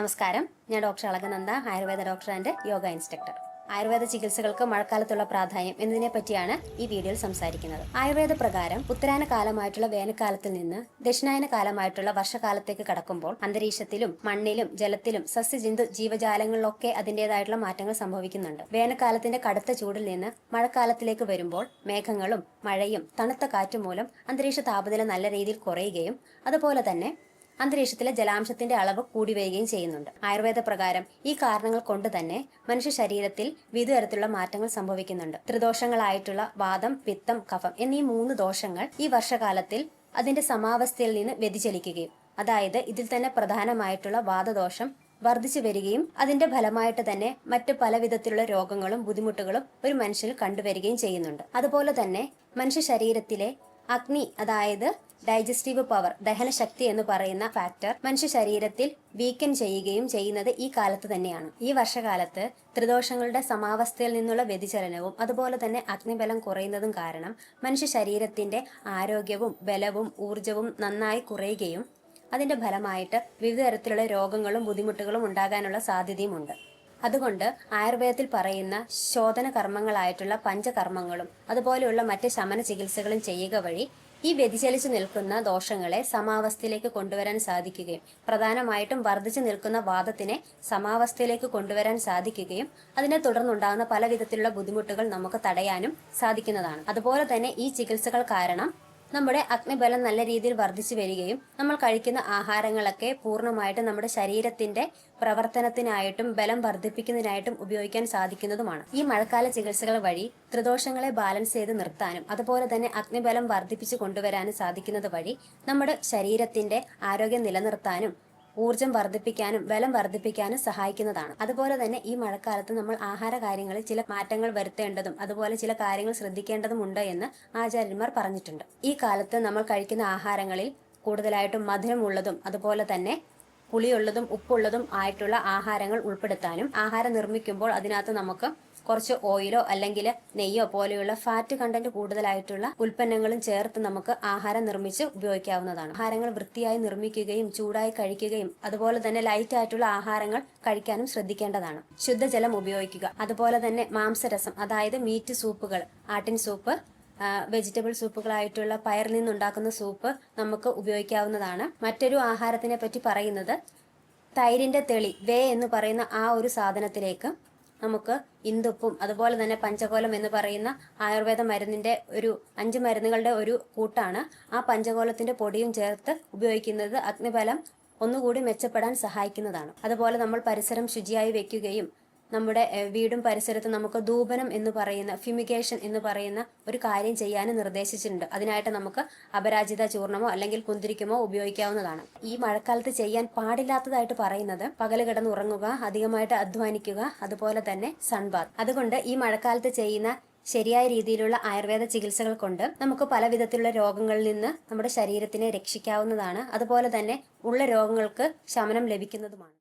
നമസ്കാരം, ഞാൻ doctor Alakananda, Ayurveda doctor and yoga instructor. Ayurveda ചികിത്സകൾക്ക് മഴക്കാലത്തുള്ള പ്രാധാന്യം എന്നതിനെ പറ്റിയാണ് ഈ വീഡിയോയിൽ സംസാരിക്കുന്നത്. ആയുർവേദ പ്രകാരം ഉത്തരായന കാലമായിട്ടുള്ള വേനൽക്കാലത്തിൽ നിന്ന് ദക്ഷിണായന കാലമായിട്ടുള്ള വർഷകാലത്തേക്ക് കടക്കുമ്പോൾ അന്തരീക്ഷത്തിലും മണ്ണിലും ജലത്തിലും സസ്യജന്തു ജീവജാലങ്ങളിലൊക്കെ അതിൻ്റെതായിട്ടുള്ള മാറ്റങ്ങൾ സംഭവിക്കുന്നുണ്ട്. വേനൽക്കാലത്തിന്റെ കടുത്ത ചൂടിൽ നിന്ന് മഴക്കാലത്തിലേക്ക് വരുമ്പോൾ മേഘങ്ങളും മഴയും തണുത്ത കാറ്റും മൂലം അന്തരീക്ഷ താപനില നല്ല രീതിയിൽ കുറയുകയും അതുപോലെ തന്നെ അന്തരീക്ഷത്തിലെ ജലാംശത്തിന്റെ അളവ് കൂടി വരികയും ചെയ്യുന്നുണ്ട്. ആയുർവേദ പ്രകാരം ഈ കാരണങ്ങൾ കൊണ്ട് തന്നെ മനുഷ്യ ശരീരത്തിൽ വിവിധ തരത്തിലുള്ള മാറ്റങ്ങൾ സംഭവിക്കുന്നുണ്ട്. ത്രിദോഷങ്ങളായിട്ടുള്ള വാദം, പിത്തം, കഫം എന്നീ 3 ദോഷങ്ങൾ ഈ വർഷകാലത്തിൽ അതിന്റെ സമാവസ്ഥയിൽ നിന്ന് വ്യതിചലിക്കുകയും, അതായത് ഇതിൽ തന്നെ പ്രധാനമായിട്ടുള്ള വാദദോഷം വർദ്ധിച്ചു വരികയും അതിന്റെ ഫലമായിട്ട് തന്നെ മറ്റ് പല വിധത്തിലുള്ള രോഗങ്ങളും ബുദ്ധിമുട്ടുകളും ഒരു മനുഷ്യനിൽ കണ്ടുവരികയും ചെയ്യുന്നുണ്ട്. അതുപോലെ തന്നെ മനുഷ്യ ശരീരത്തിലെ അഗ്നി, അതായത് ഡൈജസ്റ്റീവ് പവർ, ദഹനശക്തി എന്ന് പറയുന്ന ഫാക്ടർ മനുഷ്യ ശരീരത്തിൽ വീക്കൻ ചെയ്യുകയും ചെയ്യുന്നത് ഈ കാലത്ത് തന്നെയാണ്. ഈ വർഷകാലത്ത് ത്രിദോഷങ്ങളുടെ സമാവസ്ഥയിൽ നിന്നുള്ള വ്യതിചലനവും അതുപോലെ തന്നെ അഗ്നിബലം കുറയുന്നതും കാരണം മനുഷ്യ ശരീരത്തിന്റെ ആരോഗ്യവും ബലവും ഊർജവും നന്നായി കുറയുകയും അതിന്റെ ഫലമായിട്ട് വിവിധ തരത്തിലുള്ള രോഗങ്ങളും ബുദ്ധിമുട്ടുകളും ഉണ്ടാകാനുള്ള സാധ്യതയുമുണ്ട്. അതുകൊണ്ട് ആയുർവേദത്തിൽ പറയുന്ന ശോധന കർമ്മങ്ങളായിട്ടുള്ള പഞ്ചകർമ്മങ്ങളും അതുപോലെയുള്ള മറ്റ് ശമന ചികിത്സകളും ചെയ്യുക വഴി ഈ വ്യതിചലിച്ചു നിൽക്കുന്ന ദോഷങ്ങളെ സമാവസ്ഥയിലേക്ക് കൊണ്ടുവരാൻ സാധിക്കുകയും പ്രധാനമായിട്ടും വർദ്ധിച്ചു നിൽക്കുന്ന വാദത്തിനെ സമാവസ്ഥയിലേക്ക് കൊണ്ടുവരാൻ സാധിക്കുകയും അതിനെ തുടർന്നുണ്ടാകുന്ന പല വിധത്തിലുള്ള ബുദ്ധിമുട്ടുകൾ നമുക്ക് തടയാനും സാധിക്കുന്നതാണ്. അതുപോലെ തന്നെ ഈ ചികിത്സകൾ കാരണം നമ്മുടെ അഗ്നിബലം നല്ല രീതിയിൽ വർദ്ധിച്ചു വരികയും നമ്മൾ കഴിക്കുന്ന ആഹാരങ്ങളൊക്കെ പൂർണ്ണമായിട്ടും നമ്മുടെ ശരീരത്തിന്റെ പ്രവർത്തനത്തിനായിട്ടും ബലം വർദ്ധിപ്പിക്കുന്നതിനായിട്ടും ഉപയോഗിക്കാൻ സാധിക്കുന്നതുമാണ്. ഈ മഴക്കാല ചികിത്സകൾ വഴി ത്രിദോഷങ്ങളെ ബാലൻസ് ചെയ്ത് നിർത്താനും അതുപോലെ തന്നെ അഗ്നിബലം വർദ്ധിപ്പിച്ചു കൊണ്ടുവരാനും സാധിക്കുന്നത് വഴി നമ്മുടെ ശരീരത്തിന്റെ ആരോഗ്യം നിലനിർത്താനും ഊർജം വർദ്ധിപ്പിക്കാനും ബലം വർദ്ധിപ്പിക്കാനും സഹായിക്കുന്നതാണ്. അതുപോലെ തന്നെ ഈ മഴക്കാലത്ത് നമ്മൾ ആഹാര കാര്യങ്ങളിൽ ചില മാറ്റങ്ങൾ വരുത്തേണ്ടതും അതുപോലെ ചില കാര്യങ്ങൾ ശ്രദ്ധിക്കേണ്ടതുമുണ്ട് എന്ന് ആചാര്യന്മാർ പറഞ്ഞിട്ടുണ്ട്. ഈ കാലത്ത് നമ്മൾ കഴിക്കുന്ന ആഹാരങ്ങളിൽ കൂടുതലായിട്ടും മധുരമുള്ളതും അതുപോലെ തന്നെ പുളിയുള്ളതും ഉപ്പുള്ളതും ആയിട്ടുള്ള ആഹാരങ്ങൾ ഉൾപ്പെടുത്താനും ആഹാരം നിർമ്മിക്കുമ്പോൾ അതിനകത്ത് നമുക്ക് കുറച്ച് ഓയിലോ അല്ലെങ്കിൽ നെയ്യോ പോലെയുള്ള ഫാറ്റ് കണ്ടന്റ് കൂടുതലായിട്ടുള്ള ഉൽപ്പന്നങ്ങളും ചേർത്ത് നമുക്ക് ആഹാരം നിർമ്മിച്ച് ഉപയോഗിക്കാവുന്നതാണ്. ആഹാരങ്ങൾ വൃത്തിയായി നിർമ്മിക്കുകയും ചൂടായി കഴിക്കുകയും അതുപോലെ തന്നെ ലൈറ്റ് ആയിട്ടുള്ള ആഹാരങ്ങൾ കഴിക്കാനും ശ്രദ്ധിക്കേണ്ടതാണ്. ശുദ്ധജലം ഉപയോഗിക്കുക. അതുപോലെ തന്നെ മാംസരസം, അതായത് മീറ്റ് സൂപ്പുകൾ, ആട്ടിൻ സൂപ്പ്, വെജിറ്റബിൾ സൂപ്പുകളായിട്ടുള്ള പയറിൽ നിന്നുണ്ടാക്കുന്ന സൂപ്പ് നമുക്ക് ഉപയോഗിക്കാവുന്നതാണ്. മറ്റൊരു ആഹാരത്തിനെ പറ്റി പറയുന്നത് തൈരിന്റെ തെളി, വേ എന്ന് പറയുന്ന ആ ഒരു സാധനത്തിലേക്ക് നമുക്ക് ഇന്ദുപ്പും അതുപോലെ തന്നെ പഞ്ചകോലം എന്ന് പറയുന്ന ആയുർവേദ മരുന്നിന്റെ ഒരു 5 മരുന്നുകളുടെ ഒരു കൂട്ടാണ്. ആ പഞ്ചകോലത്തിന്റെ പൊടിയും ചേർത്ത് ഉപയോഗിക്കുന്നത് അഗ്നിബലം ഒന്നുകൂടി മെച്ചപ്പെടാൻ സഹായിക്കുന്നതാണ്. അതുപോലെ നമ്മൾ പരിസരം ശുചിയായി വെക്കുകയും നമ്മുടെ വീടും പരിസരത്തും നമുക്ക് ധൂപനം എന്ന് പറയുന്ന ഫ്യൂമിഗേഷൻ എന്ന് പറയുന്ന ഒരു കാര്യം ചെയ്യാനും നിർദ്ദേശിച്ചിട്ടുണ്ട്. അതിനായിട്ട് നമുക്ക് അപരാജിത ചൂർണമോ അല്ലെങ്കിൽ കുന്തിരിക്കമോ ഉപയോഗിക്കാവുന്നതാണ്. ഈ മഴക്കാലത്ത് ചെയ്യാൻ പാടില്ലാത്തതായിട്ട് പറയുന്നത് പകല് കിടന്ന് ഉറങ്ങുക, അധികമായിട്ട് അധ്വാനിക്കുക, അതുപോലെ തന്നെ സൺബാത്ത്. അതുകൊണ്ട് ഈ മഴക്കാലത്ത് ചെയ്യുന്ന ശരിയായ രീതിയിലുള്ള ആയുർവേദ ചികിത്സകൾ കൊണ്ട് നമുക്ക് പല വിധത്തിലുള്ള രോഗങ്ങളിൽ നിന്ന് നമ്മുടെ ശരീരത്തിനെ രക്ഷിക്കാവുന്നതാണ്. അതുപോലെ തന്നെ ഉള്ള രോഗങ്ങൾക്ക് ശമനം ലഭിക്കുന്നതുമാണ്.